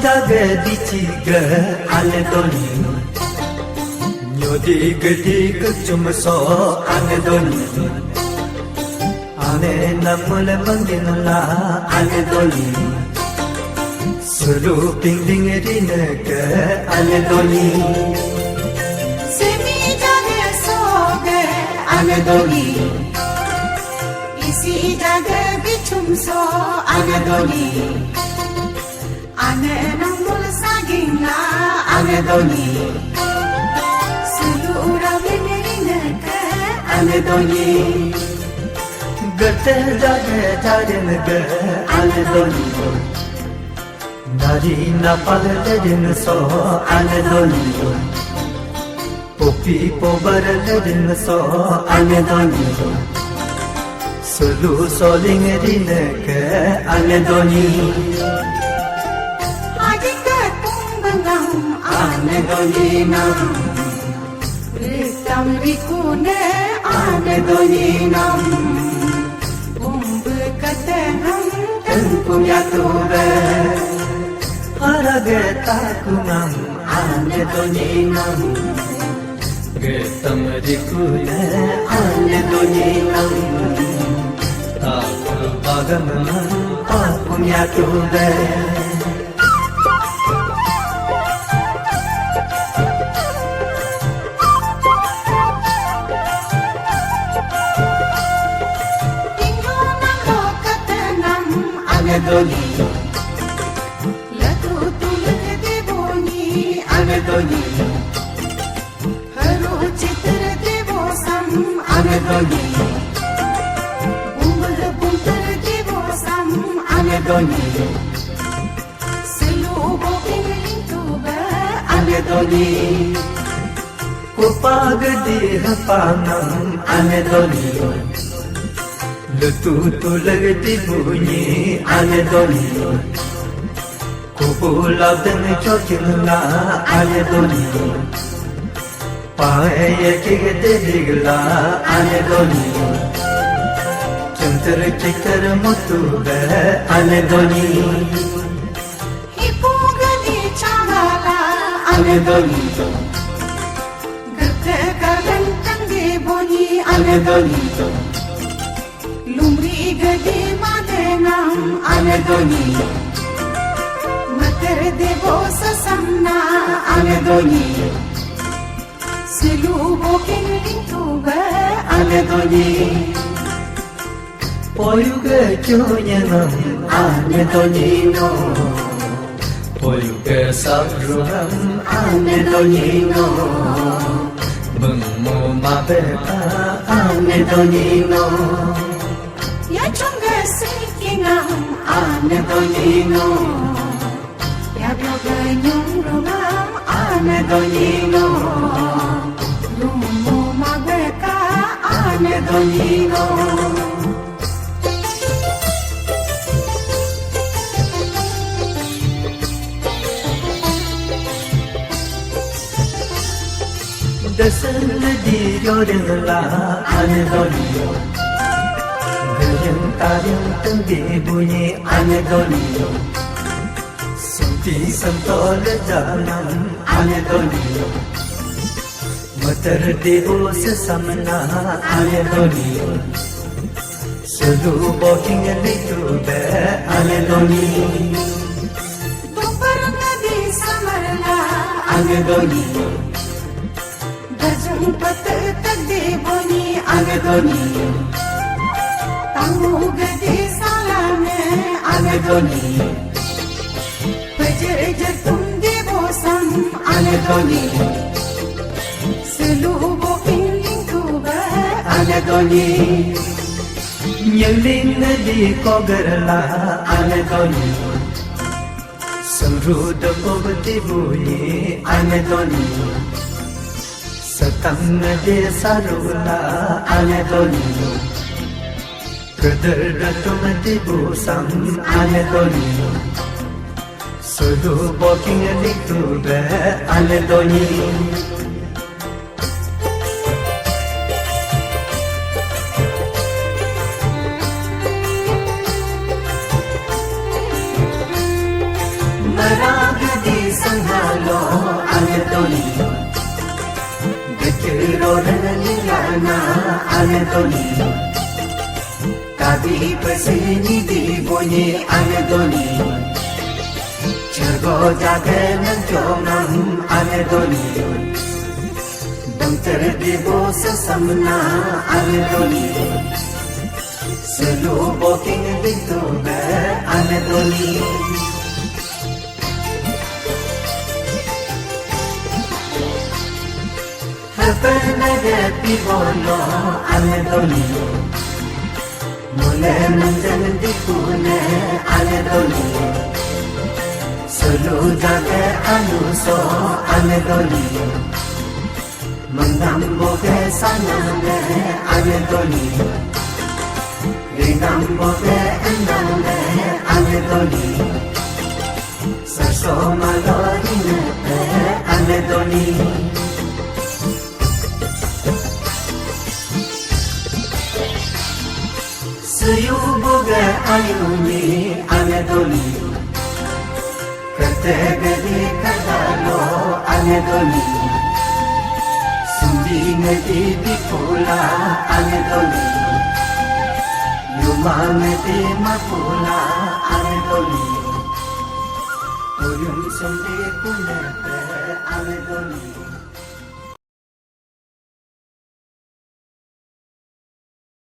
jagadichiga anedoni nyodi gadi kachumso anedoni ane namul mandinala anedoni sulu pingding edinaga anedoni semi jage soge anedoni isi jage bichumso anedoni ane namul sagina anedoni sulu ravinerinaka anedoni gate jage jadinaga anedoni nari na paladin so anedoni popi pobaradin so anedoni sulu soling rinaka anedoni adika tumbangam anedoni nam ritam rikune anedoni nam umbu katenam punya ture harage takunam anedoni nam getam rikune anedoni nam taku bagamam punya ture anedoni latu tulak devoni anedoni haru chitra devosam anedoni umbal buntar devosam anedoni selu bopin lintuba anedoni kupagdi panam anedoni letu tulagti bunyi anedoni kupulabdan chokilna anedoni paye kigde digla anedoni chantar chikar mutuba anedoni hipogani chamala anedoni garte galan tange boni anedoni lumri gadi madenam anedoni mater devos samna anedoni selu bopin lintuba anedoni poyuga chonyanam anedoni no poyuga sabruham anedoni no bangmo mabeta anedoni no yachunga sikinam anedoni no yabyoga nyumrumam anedoni no lumu mabeka anedoni no dasal di yorla anedoni gayam taryam tangi bunyi anedoni sunti santol janam anedoni matar devos samna anedoni sulu walking litu be anedoni duparanga di samarla anedoni gajum pat tagde boni anedoni tamu gadi salame anedoni pajer jatum devosam anedoni selu bopin lintuba anedoni nyelin di kogarla anedoni samrud bhavati bunyi anedoni satam de sarula anedoni kadaratum di busam anedoni sulu walking litu be anedoni Mara Tirorelilana anedoni Tadi pesini di bunyi anedoni Cergo jage menjonam anedoni Bangter di bosa samna anedoni Selu boking bintu be anedoni Penede pibolo anedoni Mule manjan dikune anedoni Selu jage anuso anedoni Mengambo ke sanane anedoni Lingambo ke endane anedoni Saso malorine pe anedoni Suyubuge ayumi anedoni Kategedi kadalo anedoni Sundi ngedi bipula anedoni Yuma ngedi mapula anedoni Uyum sundi kunepe anedoni